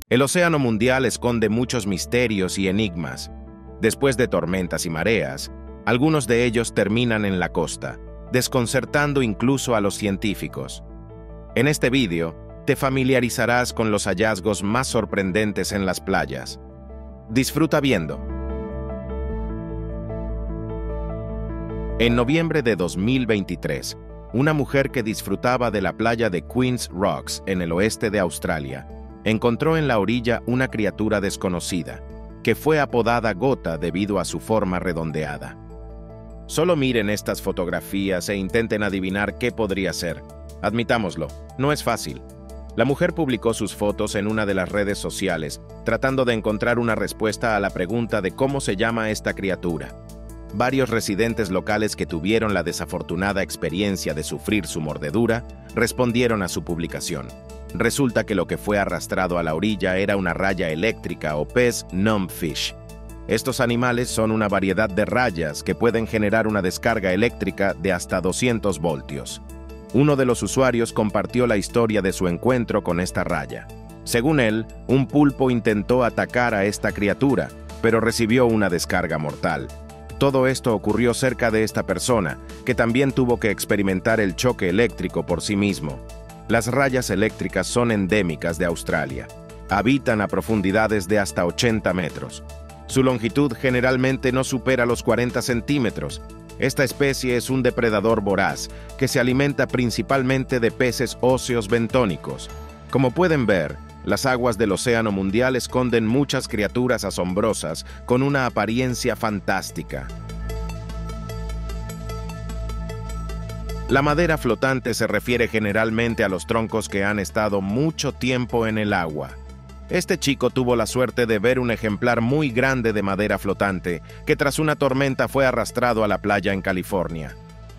El océano mundial esconde muchos misterios y enigmas. Después de tormentas y mareas, algunos de ellos terminan en la costa, desconcertando incluso a los científicos. En este vídeo, te familiarizarás con los hallazgos más sorprendentes en las playas. Disfruta viendo. En noviembre de 2023, una mujer que disfrutaba de la playa de Queen's Rocks en el oeste de Australia, encontró en la orilla una criatura desconocida, que fue apodada Gota debido a su forma redondeada. Solo miren estas fotografías e intenten adivinar qué podría ser. Admitámoslo, no es fácil. La mujer publicó sus fotos en una de las redes sociales, tratando de encontrar una respuesta a la pregunta de cómo se llama esta criatura. Varios residentes locales que tuvieron la desafortunada experiencia de sufrir su mordedura respondieron a su publicación. Resulta que lo que fue arrastrado a la orilla era una raya eléctrica o pez numbfish. Estos animales son una variedad de rayas que pueden generar una descarga eléctrica de hasta 200 voltios. Uno de los usuarios compartió la historia de su encuentro con esta raya. Según él, un pulpo intentó atacar a esta criatura, pero recibió una descarga mortal. Todo esto ocurrió cerca de esta persona, que también tuvo que experimentar el choque eléctrico por sí mismo. Las rayas eléctricas son endémicas de Australia. Habitan a profundidades de hasta 80 metros. Su longitud generalmente no supera los 40 centímetros. Esta especie es un depredador voraz, que se alimenta principalmente de peces óseos bentónicos. Como pueden ver, las aguas del océano mundial esconden muchas criaturas asombrosas con una apariencia fantástica. La madera flotante se refiere generalmente a los troncos que han estado mucho tiempo en el agua. Este chico tuvo la suerte de ver un ejemplar muy grande de madera flotante que tras una tormenta fue arrastrado a la playa en California.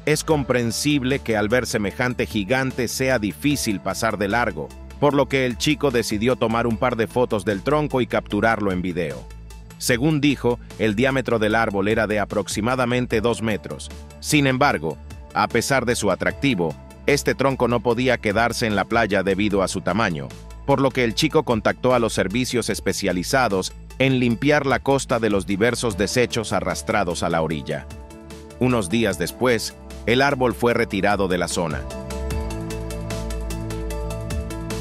Es comprensible que al ver semejante gigante sea difícil pasar de largo, por lo que el chico decidió tomar un par de fotos del tronco y capturarlo en video. Según dijo, el diámetro del árbol era de aproximadamente 2 metros. Sin embargo, a pesar de su atractivo, este tronco no podía quedarse en la playa debido a su tamaño, por lo que el chico contactó a los servicios especializados en limpiar la costa de los diversos desechos arrastrados a la orilla. Unos días después, el árbol fue retirado de la zona.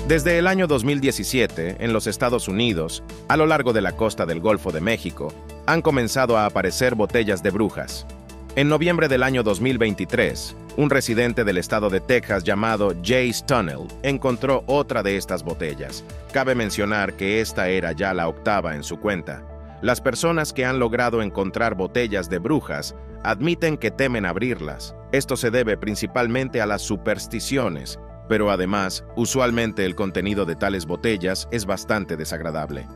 Desde el año 2017, en los Estados Unidos, a lo largo de la costa del Golfo de México, han comenzado a aparecer botellas de brujas. En noviembre del año 2023, un residente del estado de Texas llamado Jace Tunnell encontró otra de estas botellas. Cabe mencionar que esta era ya la 8ª en su cuenta. Las personas que han logrado encontrar botellas de brujas admiten que temen abrirlas. Esto se debe principalmente a las supersticiones, pero además, usualmente el contenido de tales botellas es bastante desagradable.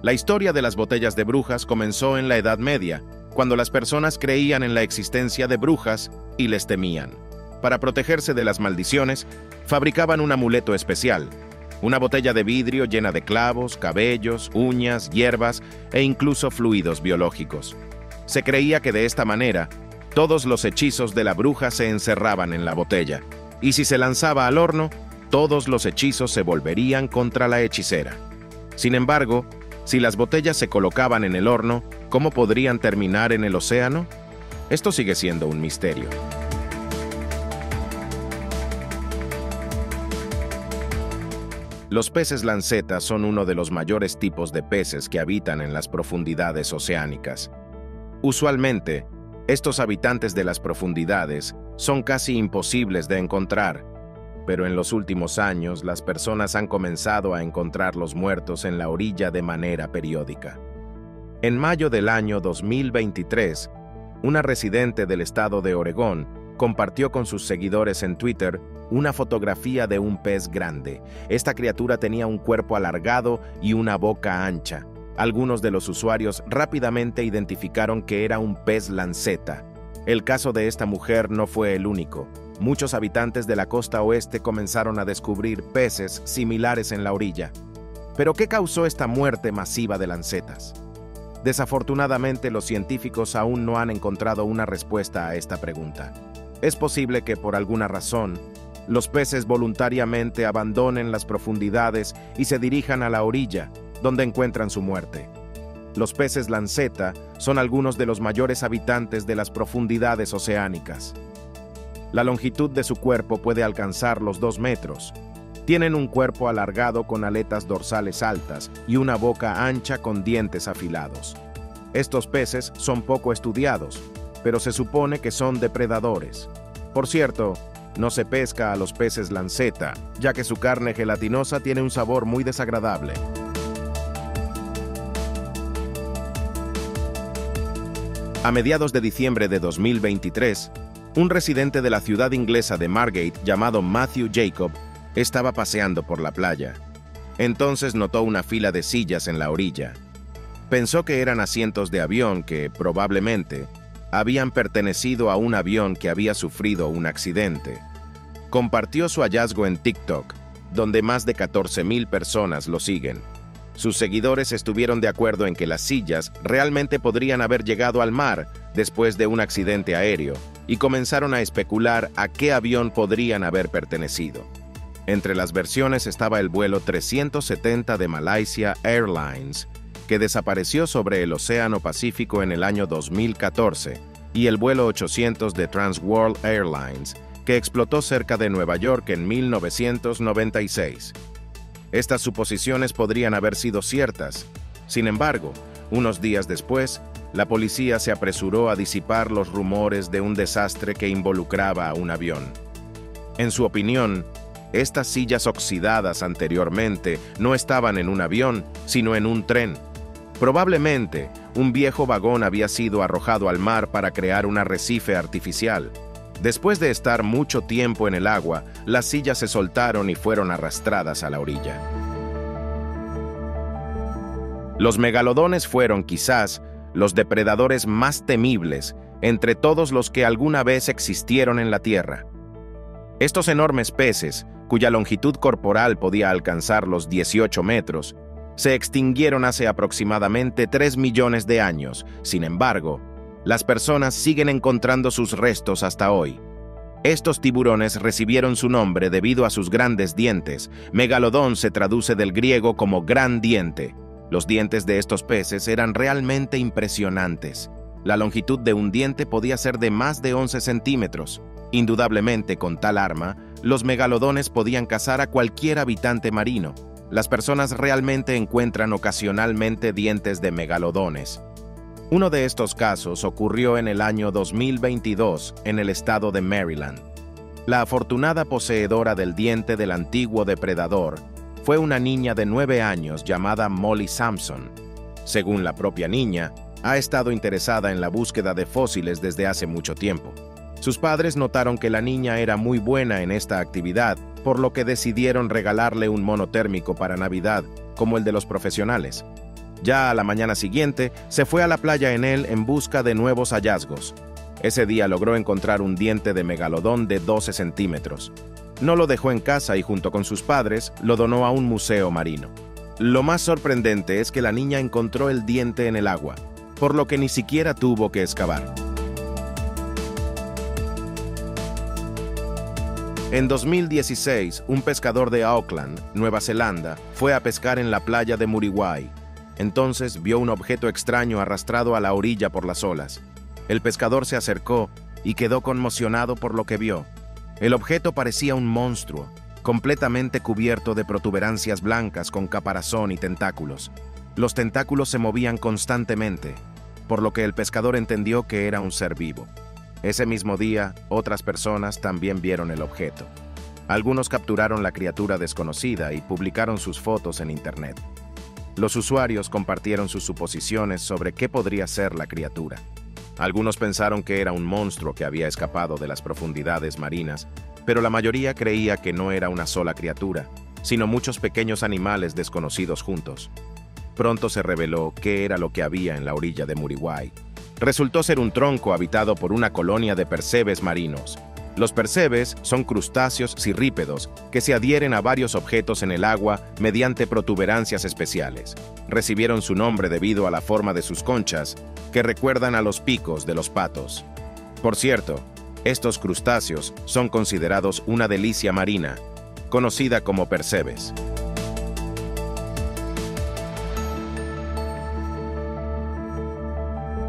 La historia de las botellas de brujas comenzó en la Edad Media, cuando las personas creían en la existencia de brujas y les temían. Para protegerse de las maldiciones, fabricaban un amuleto especial, una botella de vidrio llena de clavos, cabellos, uñas, hierbas e incluso fluidos biológicos. Se creía que de esta manera, todos los hechizos de la bruja se encerraban en la botella, y si se lanzaba al horno, todos los hechizos se volverían contra la hechicera. Sin embargo, si las botellas se colocaban en el horno, ¿cómo podrían terminar en el océano? Esto sigue siendo un misterio. Los peces lanceta son uno de los mayores tipos de peces que habitan en las profundidades oceánicas. Usualmente, estos habitantes de las profundidades son casi imposibles de encontrar, pero en los últimos años las personas han comenzado a encontrarlos muertos en la orilla de manera periódica. En mayo del año 2023, una residente del estado de Oregón compartió con sus seguidores en Twitter una fotografía de un pez grande. Esta criatura tenía un cuerpo alargado y una boca ancha. Algunos de los usuarios rápidamente identificaron que era un pez lanceta. El caso de esta mujer no fue el único. Muchos habitantes de la costa oeste comenzaron a descubrir peces similares en la orilla. ¿Pero qué causó esta muerte masiva de lancetas? Desafortunadamente, los científicos aún no han encontrado una respuesta a esta pregunta. Es posible que, por alguna razón, los peces voluntariamente abandonen las profundidades y se dirijan a la orilla, donde encuentran su muerte. Los peces lanceta son algunos de los mayores habitantes de las profundidades oceánicas. La longitud de su cuerpo puede alcanzar los 2 metros. Tienen un cuerpo alargado con aletas dorsales altas y una boca ancha con dientes afilados. Estos peces son poco estudiados, pero se supone que son depredadores. Por cierto, no se pesca a los peces lanceta, ya que su carne gelatinosa tiene un sabor muy desagradable. A mediados de diciembre de 2023, un residente de la ciudad inglesa de Margate llamado Matthew Jacob estaba paseando por la playa. Entonces notó una fila de sillas en la orilla. Pensó que eran asientos de avión que, probablemente, habían pertenecido a un avión que había sufrido un accidente. Compartió su hallazgo en TikTok, donde más de 14,000 personas lo siguen. Sus seguidores estuvieron de acuerdo en que las sillas realmente podrían haber llegado al mar después de un accidente aéreo y comenzaron a especular a qué avión podrían haber pertenecido. Entre las versiones estaba el vuelo 370 de Malaysia Airlines, que desapareció sobre el Océano Pacífico en el año 2014, y el vuelo 800 de Trans World Airlines, que explotó cerca de Nueva York en 1996. Estas suposiciones podrían haber sido ciertas. Sin embargo, unos días después, la policía se apresuró a disipar los rumores de un desastre que involucraba a un avión. En su opinión, estas sillas oxidadas anteriormente no estaban en un avión, sino en un tren. Probablemente, un viejo vagón había sido arrojado al mar para crear un arrecife artificial. Después de estar mucho tiempo en el agua, las sillas se soltaron y fueron arrastradas a la orilla. Los megalodones fueron, quizás, los depredadores más temibles entre todos los que alguna vez existieron en la Tierra. Estos enormes peces, cuya longitud corporal podía alcanzar los 18 metros, se extinguieron hace aproximadamente 3 millones de años. Sin embargo, las personas siguen encontrando sus restos hasta hoy. Estos tiburones recibieron su nombre debido a sus grandes dientes. Megalodón se traduce del griego como gran diente. Los dientes de estos peces eran realmente impresionantes. La longitud de un diente podía ser de más de 11 centímetros. Indudablemente, con tal arma, los megalodones podían cazar a cualquier habitante marino. Las personas realmente encuentran ocasionalmente dientes de megalodones. Uno de estos casos ocurrió en el año 2022 en el estado de Maryland. La afortunada poseedora del diente del antiguo depredador fue una niña de 9 años llamada Molly Sampson. Según la propia niña, ha estado interesada en la búsqueda de fósiles desde hace mucho tiempo. Sus padres notaron que la niña era muy buena en esta actividad, por lo que decidieron regalarle un mono térmico para Navidad, como el de los profesionales. Ya a la mañana siguiente, se fue a la playa en él en busca de nuevos hallazgos. Ese día logró encontrar un diente de megalodón de 12 centímetros. No lo dejó en casa y junto con sus padres lo donó a un museo marino. Lo más sorprendente es que la niña encontró el diente en el agua, por lo que ni siquiera tuvo que excavar. En 2016, un pescador de Auckland, Nueva Zelanda, fue a pescar en la playa de Muriwai. Entonces vio un objeto extraño arrastrado a la orilla por las olas. El pescador se acercó y quedó conmocionado por lo que vio. El objeto parecía un monstruo, completamente cubierto de protuberancias blancas con caparazón y tentáculos. Los tentáculos se movían constantemente, por lo que el pescador entendió que era un ser vivo. Ese mismo día, otras personas también vieron el objeto. Algunos capturaron la criatura desconocida y publicaron sus fotos en Internet. Los usuarios compartieron sus suposiciones sobre qué podría ser la criatura. Algunos pensaron que era un monstruo que había escapado de las profundidades marinas, pero la mayoría creía que no era una sola criatura, sino muchos pequeños animales desconocidos juntos. Pronto se reveló qué era lo que había en la orilla de Muriwai. Resultó ser un tronco habitado por una colonia de percebes marinos. Los percebes son crustáceos cirrípedos que se adhieren a varios objetos en el agua mediante protuberancias especiales. Recibieron su nombre debido a la forma de sus conchas, que recuerdan a los picos de los patos. Por cierto, estos crustáceos son considerados una delicia marina, conocida como percebes.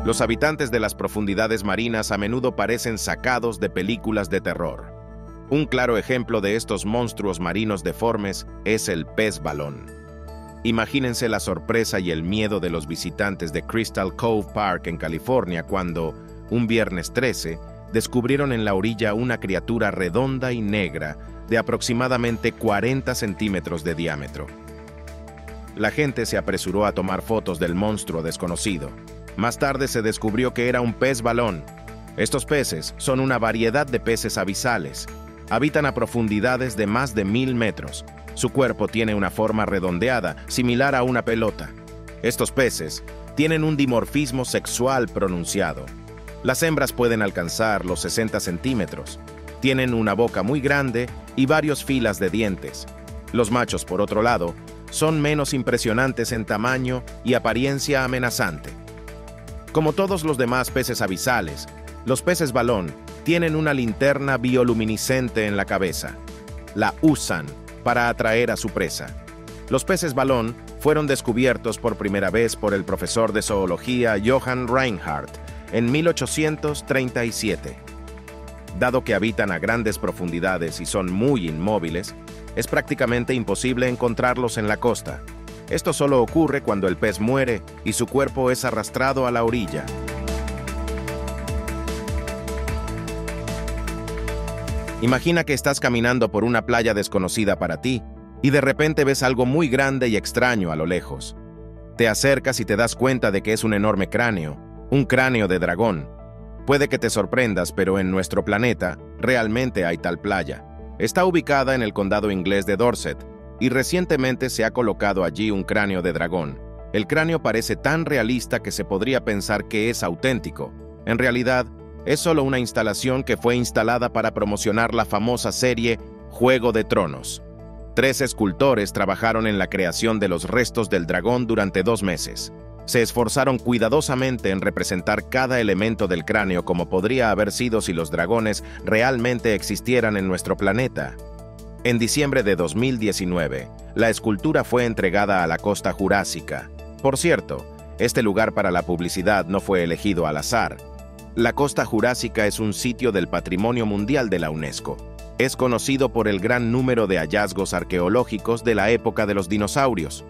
Los habitantes de las profundidades marinas a menudo parecen sacados de películas de terror. Un claro ejemplo de estos monstruos marinos deformes es el pez balón. Imagínense la sorpresa y el miedo de los visitantes de Crystal Cove Park en California cuando, un viernes 13, descubrieron en la orilla una criatura redonda y negra de aproximadamente 40 centímetros de diámetro. La gente se apresuró a tomar fotos del monstruo desconocido. Más tarde se descubrió que era un pez balón. Estos peces son una variedad de peces abisales. Habitan a profundidades de más de 1000 metros. Su cuerpo tiene una forma redondeada, similar a una pelota. Estos peces tienen un dimorfismo sexual pronunciado. Las hembras pueden alcanzar los 60 centímetros. Tienen una boca muy grande y varias filas de dientes. Los machos, por otro lado, son menos impresionantes en tamaño y apariencia amenazante. Como todos los demás peces abisales, los peces balón tienen una linterna bioluminiscente en la cabeza. La usan para atraer a su presa. Los peces balón fueron descubiertos por primera vez por el profesor de zoología Johann Reinhardt en 1837. Dado que habitan a grandes profundidades y son muy inmóviles, es prácticamente imposible encontrarlos en la costa. Esto solo ocurre cuando el pez muere y su cuerpo es arrastrado a la orilla. Imagina que estás caminando por una playa desconocida para ti y de repente ves algo muy grande y extraño a lo lejos. Te acercas y te das cuenta de que es un enorme cráneo, un cráneo de dragón. Puede que te sorprendas, pero en nuestro planeta realmente hay tal playa. Está ubicada en el condado inglés de Dorset, y recientemente se ha colocado allí un cráneo de dragón. El cráneo parece tan realista que se podría pensar que es auténtico. En realidad, es solo una instalación que fue instalada para promocionar la famosa serie Juego de Tronos. 3 escultores trabajaron en la creación de los restos del dragón durante 2 meses. Se esforzaron cuidadosamente en representar cada elemento del cráneo como podría haber sido si los dragones realmente existieran en nuestro planeta. En diciembre de 2019, la escultura fue entregada a la costa jurásica. Por cierto, este lugar para la publicidad no fue elegido al azar. La costa jurásica es un sitio del Patrimonio Mundial de la UNESCO. Es conocido por el gran número de hallazgos arqueológicos de la época de los dinosaurios.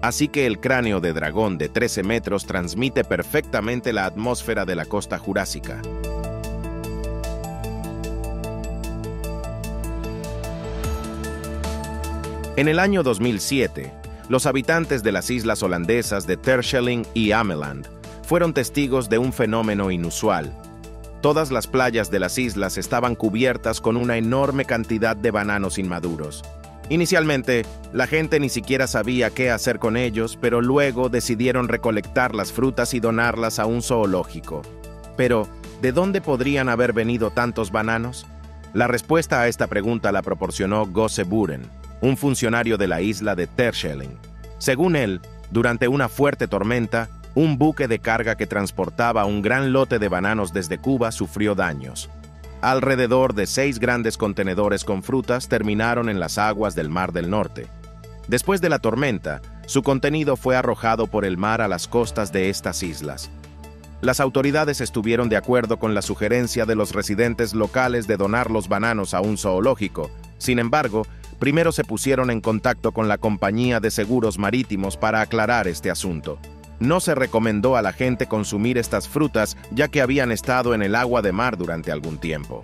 Así que el cráneo de dragón de 13 metros transmite perfectamente la atmósfera de la costa jurásica. En el año 2007, los habitantes de las islas holandesas de Terschelling y Ameland fueron testigos de un fenómeno inusual. Todas las playas de las islas estaban cubiertas con una enorme cantidad de bananos inmaduros. Inicialmente, la gente ni siquiera sabía qué hacer con ellos, pero luego decidieron recolectar las frutas y donarlas a un zoológico. Pero, ¿de dónde podrían haber venido tantos bananos? La respuesta a esta pregunta la proporcionó Gosse Buren, un funcionario de la isla de Terschelling. Según él, durante una fuerte tormenta, un buque de carga que transportaba un gran lote de bananos desde Cuba sufrió daños. Alrededor de 6 grandes contenedores con frutas terminaron en las aguas del Mar del Norte. Después de la tormenta, su contenido fue arrojado por el mar a las costas de estas islas. Las autoridades estuvieron de acuerdo con la sugerencia de los residentes locales de donar los bananos a un zoológico. Sin embargo, primero se pusieron en contacto con la compañía de seguros marítimos para aclarar este asunto. No se recomendó a la gente consumir estas frutas ya que habían estado en el agua de mar durante algún tiempo.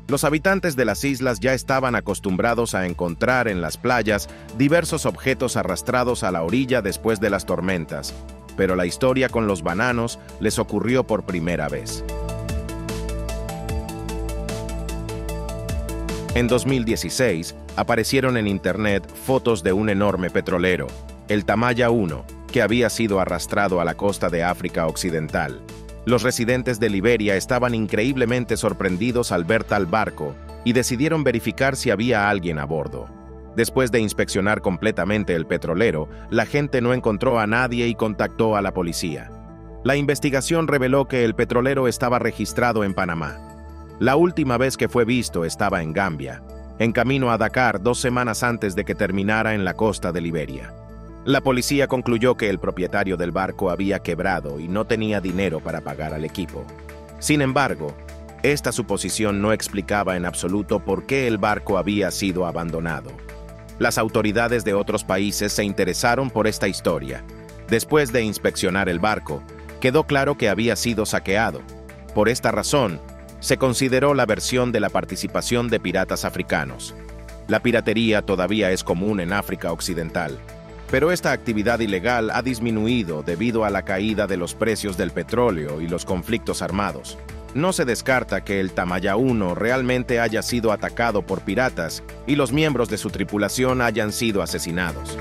Los habitantes de las islas ya estaban acostumbrados a encontrar en las playas diversos objetos arrastrados a la orilla después de las tormentas, pero la historia con los bananos les ocurrió por primera vez. En 2016, aparecieron en Internet fotos de un enorme petrolero, el Tamaya 1, que había sido arrastrado a la costa de África Occidental. Los residentes de Liberia estaban increíblemente sorprendidos al ver tal barco y decidieron verificar si había alguien a bordo. Después de inspeccionar completamente el petrolero, la gente no encontró a nadie y contactó a la policía. La investigación reveló que el petrolero estaba registrado en Panamá. La última vez que fue visto estaba en Gambia, en camino a Dakar 2 semanas antes de que terminara en la costa de Liberia. La policía concluyó que el propietario del barco había quebrado y no tenía dinero para pagar al equipo. Sin embargo, esta suposición no explicaba en absoluto por qué el barco había sido abandonado. Las autoridades de otros países se interesaron por esta historia. Después de inspeccionar el barco, quedó claro que había sido saqueado. Por esta razón, se consideró la versión de la participación de piratas africanos. La piratería todavía es común en África Occidental, pero esta actividad ilegal ha disminuido debido a la caída de los precios del petróleo y los conflictos armados. No se descarta que el Tamaya 1 realmente haya sido atacado por piratas y los miembros de su tripulación hayan sido asesinados.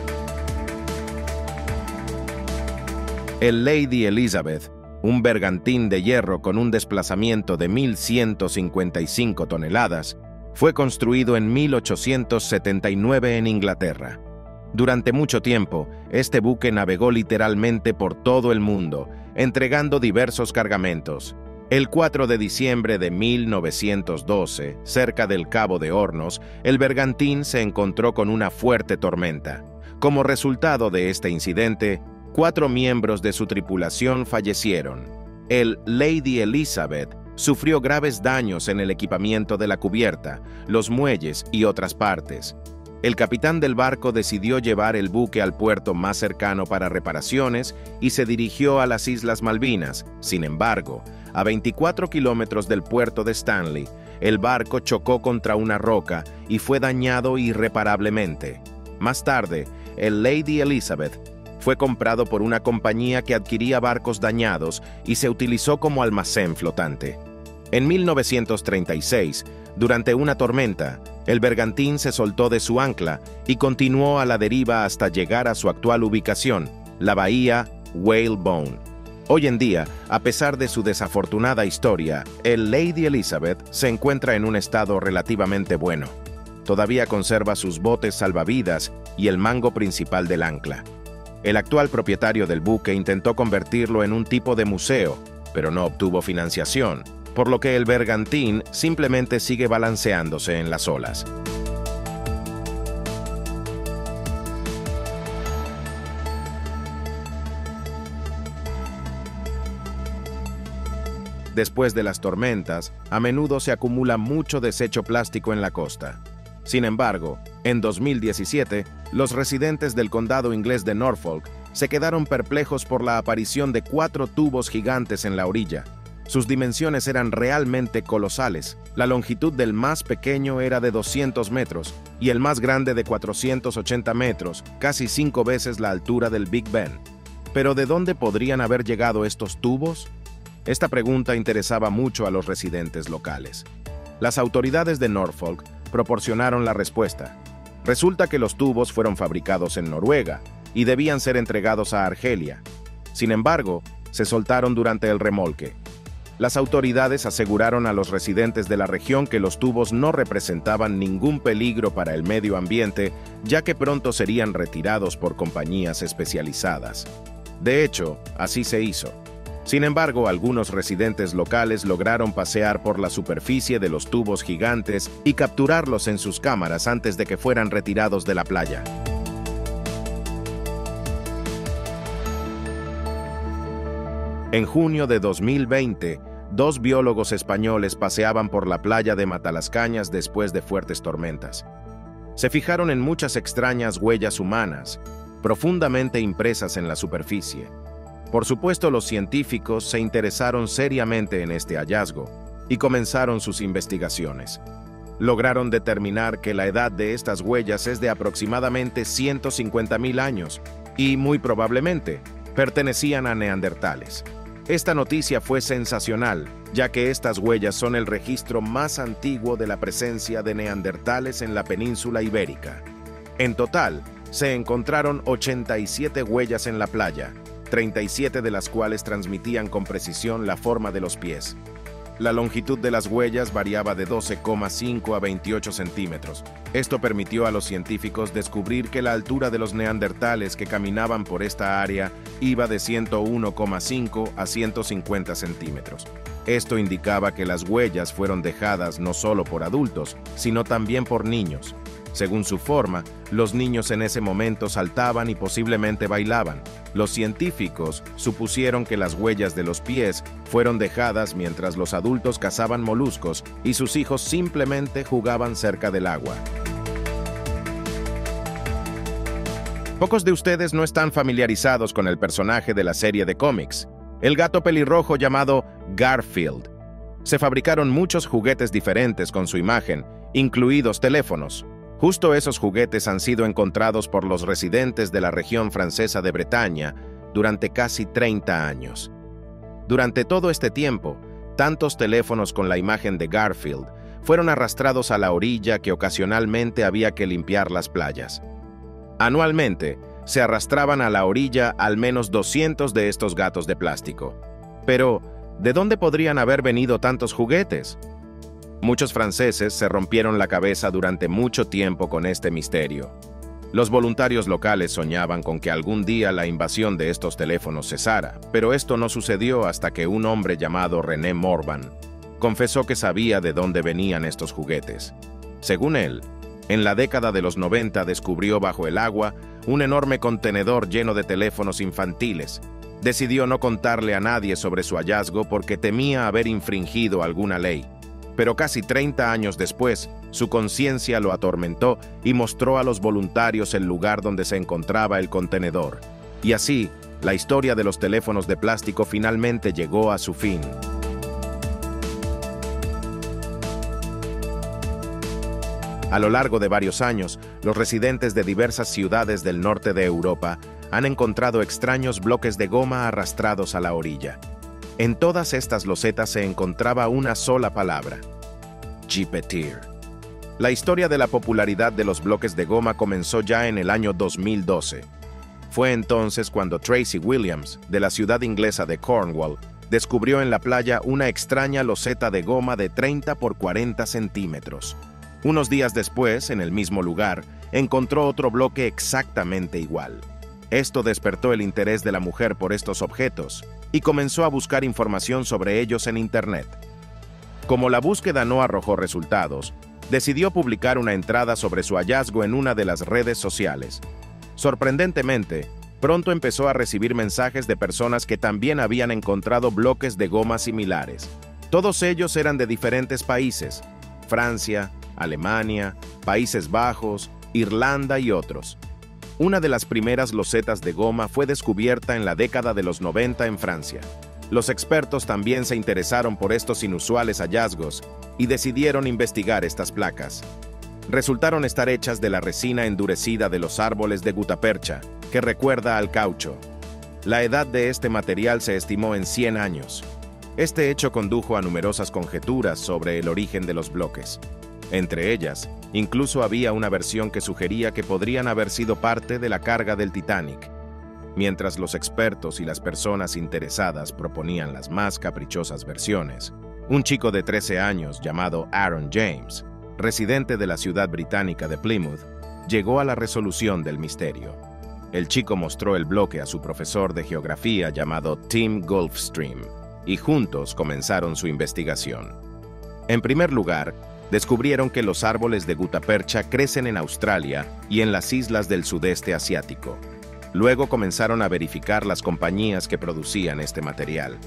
El Lady Elizabeth, un bergantín de hierro con un desplazamiento de 1.155 toneladas, fue construido en 1879 en Inglaterra. Durante mucho tiempo, este buque navegó literalmente por todo el mundo, entregando diversos cargamentos. El 4 de diciembre de 1912, cerca del Cabo de Hornos, el bergantín se encontró con una fuerte tormenta. Como resultado de este incidente, 4 miembros de su tripulación fallecieron. El Lady Elizabeth sufrió graves daños en el equipamiento de la cubierta, los muelles y otras partes. El capitán del barco decidió llevar el buque al puerto más cercano para reparaciones y se dirigió a las Islas Malvinas. Sin embargo, a 24 kilómetros del puerto de Stanley, el barco chocó contra una roca y fue dañado irreparablemente. Más tarde, el Lady Elizabeth fue comprado por una compañía que adquiría barcos dañados y se utilizó como almacén flotante. En 1936, durante una tormenta, el bergantín se soltó de su ancla y continuó a la deriva hasta llegar a su actual ubicación, la bahía Whalebone. Hoy en día, a pesar de su desafortunada historia, el Lady Elizabeth se encuentra en un estado relativamente bueno. Todavía conserva sus botes salvavidas y el mango principal del ancla. El actual propietario del buque intentó convertirlo en un tipo de museo, pero no obtuvo financiación, por lo que el bergantín simplemente sigue balanceándose en las olas. Después de las tormentas, a menudo se acumula mucho desecho plástico en la costa. Sin embargo, en 2017, los residentes del condado inglés de Norfolk se quedaron perplejos por la aparición de 4 tubos gigantes en la orilla. Sus dimensiones eran realmente colosales. La longitud del más pequeño era de 200 metros y el más grande de 480 metros, casi 5 veces la altura del Big Ben. ¿Pero de dónde podrían haber llegado estos tubos? Esta pregunta interesaba mucho a los residentes locales. Las autoridades de Norfolk proporcionaron la respuesta. Resulta que los tubos fueron fabricados en Noruega y debían ser entregados a Argelia. Sin embargo, se soltaron durante el remolque. Las autoridades aseguraron a los residentes de la región que los tubos no representaban ningún peligro para el medio ambiente, ya que pronto serían retirados por compañías especializadas. De hecho, así se hizo. Sin embargo, algunos residentes locales lograron pasear por la superficie de los tubos gigantes y capturarlos en sus cámaras antes de que fueran retirados de la playa. En junio de 2020, 2 biólogos españoles paseaban por la playa de Matalascañas después de fuertes tormentas. Se fijaron en muchas extrañas huellas humanas, profundamente impresas en la superficie. Por supuesto, los científicos se interesaron seriamente en este hallazgo y comenzaron sus investigaciones. Lograron determinar que la edad de estas huellas es de aproximadamente 150.000 años y, muy probablemente, pertenecían a neandertales. Esta noticia fue sensacional, ya que estas huellas son el registro más antiguo de la presencia de neandertales en la península ibérica. En total, se encontraron 87 huellas en la playa, 37 de las cuales transmitían con precisión la forma de los pies. La longitud de las huellas variaba de 12,5 a 28 centímetros. Esto permitió a los científicos descubrir que la altura de los neandertales que caminaban por esta área iba de 101,5 a 150 centímetros. Esto indicaba que las huellas fueron dejadas no solo por adultos, sino también por niños. Según su forma, los niños en ese momento saltaban y posiblemente bailaban. Los científicos supusieron que las huellas de los pies fueron dejadas mientras los adultos cazaban moluscos y sus hijos simplemente jugaban cerca del agua. Pocos de ustedes no están familiarizados con el personaje de la serie de cómics, el gato pelirrojo llamado Garfield. Se fabricaron muchos juguetes diferentes con su imagen, incluidos teléfonos. Justo esos juguetes han sido encontrados por los residentes de la región francesa de Bretaña durante casi 30 años. Durante todo este tiempo, tantos teléfonos con la imagen de Garfield fueron arrastrados a la orilla que ocasionalmente había que limpiar las playas. Anualmente, se arrastraban a la orilla al menos 200 de estos gatos de plástico. Pero, ¿de dónde podrían haber venido tantos juguetes? Muchos franceses se rompieron la cabeza durante mucho tiempo con este misterio. Los voluntarios locales soñaban con que algún día la invasión de estos teléfonos cesara, pero esto no sucedió hasta que un hombre llamado René Morvan confesó que sabía de dónde venían estos juguetes. Según él, en la década de los 90 descubrió bajo el agua un enorme contenedor lleno de teléfonos infantiles. Decidió no contarle a nadie sobre su hallazgo porque temía haber infringido alguna ley. Pero casi 30 años después, su conciencia lo atormentó y mostró a los voluntarios el lugar donde se encontraba el contenedor. Y así, la historia de los teléfonos de plástico finalmente llegó a su fin. A lo largo de varios años, los residentes de diversas ciudades del norte de Europa han encontrado extraños bloques de goma arrastrados a la orilla. En todas estas losetas se encontraba una sola palabra: Jipetir. La historia de la popularidad de los bloques de goma comenzó ya en el año 2012. Fue entonces cuando Tracy Williams, de la ciudad inglesa de Cornwall, descubrió en la playa una extraña loseta de goma de 30 por 40 centímetros. Unos días después, en el mismo lugar, encontró otro bloque exactamente igual. Esto despertó el interés de la mujer por estos objetos y comenzó a buscar información sobre ellos en Internet. Como la búsqueda no arrojó resultados, decidió publicar una entrada sobre su hallazgo en una de las redes sociales. Sorprendentemente, pronto empezó a recibir mensajes de personas que también habían encontrado bloques de goma similares. Todos ellos eran de diferentes países: Francia, Alemania, Países Bajos, Irlanda y otros. Una de las primeras losetas de goma fue descubierta en la década de los 90 en Francia. Los expertos también se interesaron por estos inusuales hallazgos y decidieron investigar estas placas. Resultaron estar hechas de la resina endurecida de los árboles de gutapercha, que recuerda al caucho. La edad de este material se estimó en 100 años. Este hecho condujo a numerosas conjeturas sobre el origen de los bloques. Entre ellas, incluso había una versión que sugería que podrían haber sido parte de la carga del Titanic. Mientras los expertos y las personas interesadas proponían las más caprichosas versiones, un chico de 13 años llamado Aaron James, residente de la ciudad británica de Plymouth, llegó a la resolución del misterio. El chico mostró el bloque a su profesor de geografía llamado Tim Gulfstream, y juntos comenzaron su investigación. En primer lugar, descubrieron que los árboles de gutapercha crecen en Australia y en las islas del sudeste asiático. Luego comenzaron a verificar las compañías que producían este material.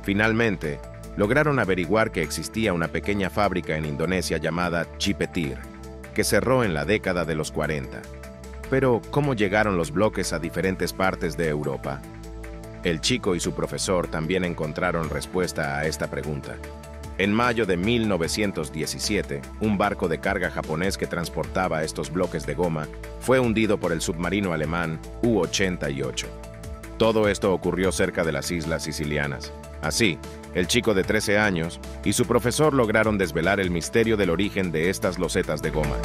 Finalmente, lograron averiguar que existía una pequeña fábrica en Indonesia llamada Jipetir, que cerró en la década de los 40. Pero, ¿cómo llegaron los bloques a diferentes partes de Europa? El chico y su profesor también encontraron respuesta a esta pregunta. En mayo de 1917, un barco de carga japonés que transportaba estos bloques de goma fue hundido por el submarino alemán U-88. Todo esto ocurrió cerca de las islas sicilianas. Así, el chico de 13 años y su profesor lograron desvelar el misterio del origen de estas losetas de goma.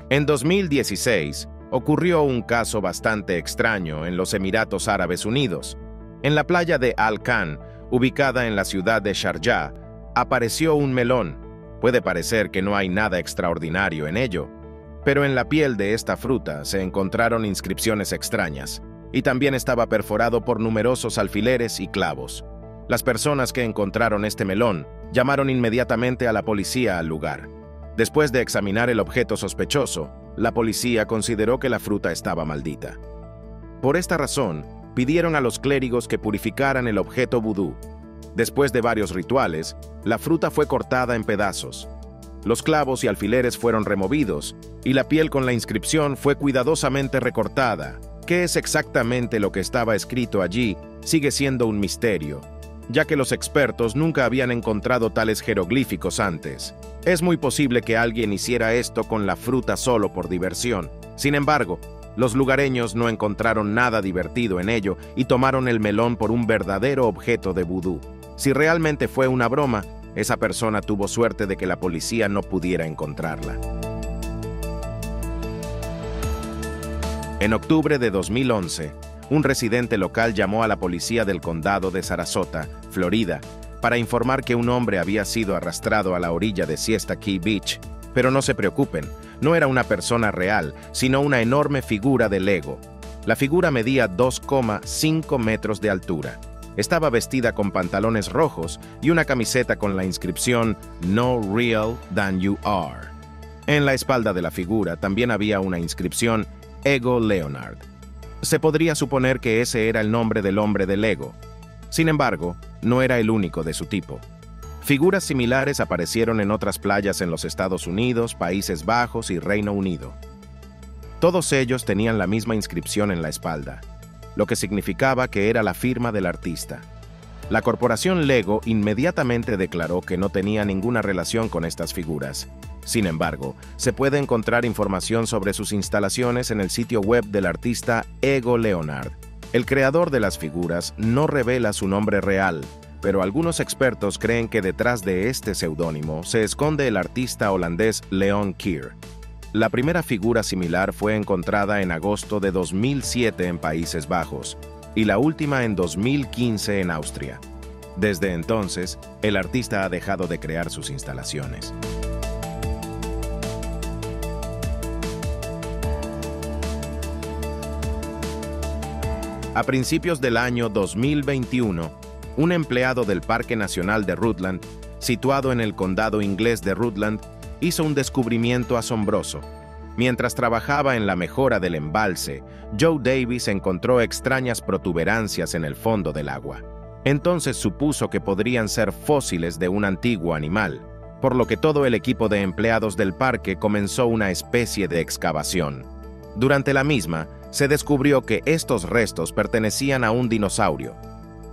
En 2016, ocurrió un caso bastante extraño en los Emiratos Árabes Unidos. En la playa de Al-Khan, ubicada en la ciudad de Sharjah, apareció un melón. Puede parecer que no hay nada extraordinario en ello, pero en la piel de esta fruta se encontraron inscripciones extrañas, y también estaba perforado por numerosos alfileres y clavos. Las personas que encontraron este melón Llamaron inmediatamente a la policía al lugar. Después de examinar el objeto sospechoso, la policía consideró que la fruta estaba maldita. Por esta razón, pidieron a los clérigos que purificaran el objeto vudú. Después de varios rituales, la fruta fue cortada en pedazos. Los clavos y alfileres fueron removidos, y la piel con la inscripción fue cuidadosamente recortada. ¿Qué es exactamente lo que estaba escrito allí? Sigue siendo un misterio, ya que los expertos nunca habían encontrado tales jeroglíficos antes. Es muy posible que alguien hiciera esto con la fruta solo por diversión. Sin embargo, los lugareños no encontraron nada divertido en ello y tomaron el melón por un verdadero objeto de vudú. Si realmente fue una broma, esa persona tuvo suerte de que la policía no pudiera encontrarla. En octubre de 2011, un residente local llamó a la policía del condado de Sarasota, Florida, para informar que un hombre había sido arrastrado a la orilla de Siesta Key Beach. Pero no se preocupen, no era una persona real, sino una enorme figura de Lego. La figura medía 2,5 metros de altura. Estaba vestida con pantalones rojos y una camiseta con la inscripción "No real than you are". En la espalda de la figura también había una inscripción "Ego Leonard". Se podría suponer que ese era el nombre del hombre de Lego. Sin embargo, no era el único de su tipo. Figuras similares aparecieron en otras playas en los Estados Unidos, Países Bajos y Reino Unido. Todos ellos tenían la misma inscripción en la espalda, lo que significaba que era la firma del artista. La corporación Lego inmediatamente declaró que no tenía ninguna relación con estas figuras. Sin embargo, se puede encontrar información sobre sus instalaciones en el sitio web del artista Ego Leonard. El creador de las figuras no revela su nombre real, pero algunos expertos creen que detrás de este seudónimo se esconde el artista holandés Leon Keer. La primera figura similar fue encontrada en agosto de 2007 en Países Bajos y la última en 2015 en Austria. Desde entonces, el artista ha dejado de crear sus instalaciones. A principios del año 2021, un empleado del Parque Nacional de Rutland, situado en el condado inglés de Rutland, hizo un descubrimiento asombroso. Mientras trabajaba en la mejora del embalse, Joe Davis encontró extrañas protuberancias en el fondo del agua. Entonces supuso que podrían ser fósiles de un antiguo animal, por lo que todo el equipo de empleados del parque comenzó una especie de excavación. Durante la misma, se descubrió que estos restos pertenecían a un dinosaurio.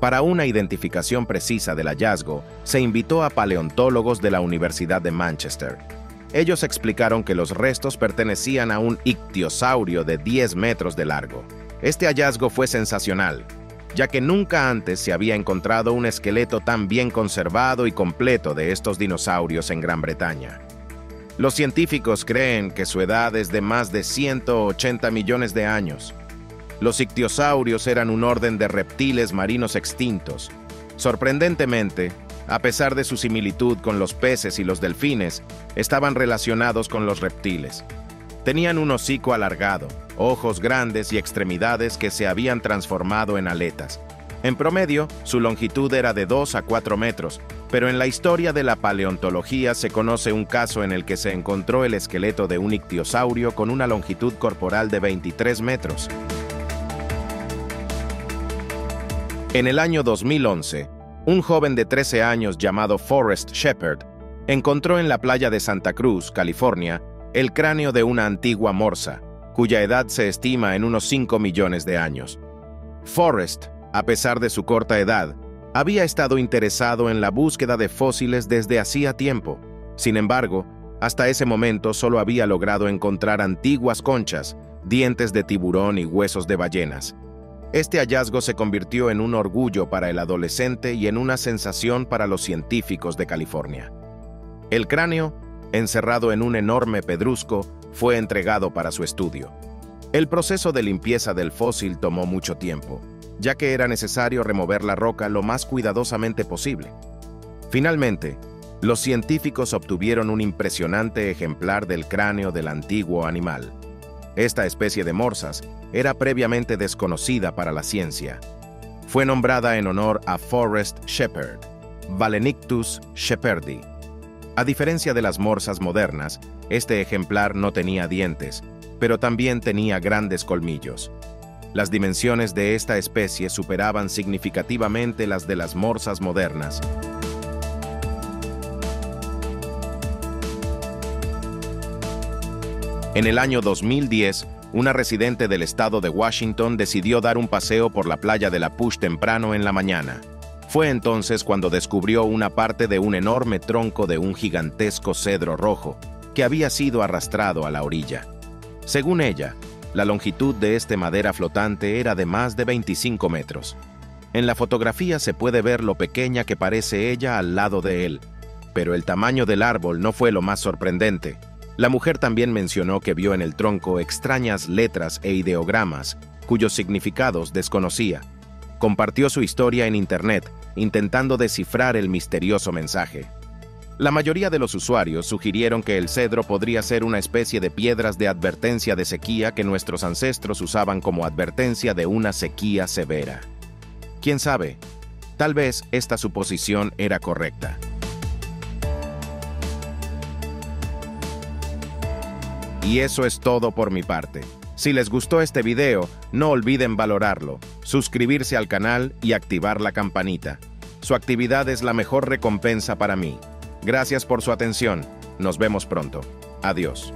Para una identificación precisa del hallazgo, se invitó a paleontólogos de la Universidad de Manchester. Ellos explicaron que los restos pertenecían a un ictiosaurio de 10 metros de largo. Este hallazgo fue sensacional, ya que nunca antes se había encontrado un esqueleto tan bien conservado y completo de estos dinosaurios en Gran Bretaña. Los científicos creen que su edad es de más de 180 millones de años. Los ictiosaurios eran un orden de reptiles marinos extintos. Sorprendentemente, a pesar de su similitud con los peces y los delfines, estaban relacionados con los reptiles. Tenían un hocico alargado, ojos grandes y extremidades que se habían transformado en aletas. En promedio, su longitud era de 2 a 4 metros, pero en la historia de la paleontología se conoce un caso en el que se encontró el esqueleto de un ictiosaurio con una longitud corporal de 23 metros. En el año 2011, un joven de 13 años llamado Forrest Shepard encontró en la playa de Santa Cruz, California, el cráneo de una antigua morsa, cuya edad se estima en unos 5 millones de años. Forrest, a pesar de su corta edad, había estado interesado en la búsqueda de fósiles desde hacía tiempo. Sin embargo, hasta ese momento solo había logrado encontrar antiguas conchas, dientes de tiburón y huesos de ballenas. Este hallazgo se convirtió en un orgullo para el adolescente y en una sensación para los científicos de California. El cráneo, encerrado en un enorme pedrusco, fue entregado para su estudio. El proceso de limpieza del fósil tomó mucho tiempo, ya que era necesario remover la roca lo más cuidadosamente posible. Finalmente, los científicos obtuvieron un impresionante ejemplar del cráneo del antiguo animal. Esta especie de morsas era previamente desconocida para la ciencia. Fue nombrada en honor a Forrest Shepard. Valenictus shepherdi. A diferencia de las morsas modernas, este ejemplar no tenía dientes, pero también tenía grandes colmillos. Las dimensiones de esta especie superaban significativamente las de las morsas modernas. En el año 2010, una residente del estado de Washington decidió dar un paseo por la playa de La Push temprano en la mañana. Fue entonces cuando descubrió una parte de un enorme tronco de un gigantesco cedro rojo que había sido arrastrado a la orilla. Según ella, la longitud de esta madera flotante era de más de 25 metros. En la fotografía se puede ver lo pequeña que parece ella al lado de él, pero el tamaño del árbol no fue lo más sorprendente. La mujer también mencionó que vio en el tronco extrañas letras e ideogramas, cuyos significados desconocía. Compartió su historia en Internet, intentando descifrar el misterioso mensaje. La mayoría de los usuarios sugirieron que el cedro podría ser una especie de piedras de advertencia de sequía que nuestros ancestros usaban como advertencia de una sequía severa. ¿Quién sabe? Tal vez esta suposición era correcta. Y eso es todo por mi parte. Si les gustó este video, no olviden valorarlo, suscribirse al canal y activar la campanita. Su actividad es la mejor recompensa para mí. Gracias por su atención. Nos vemos pronto. Adiós.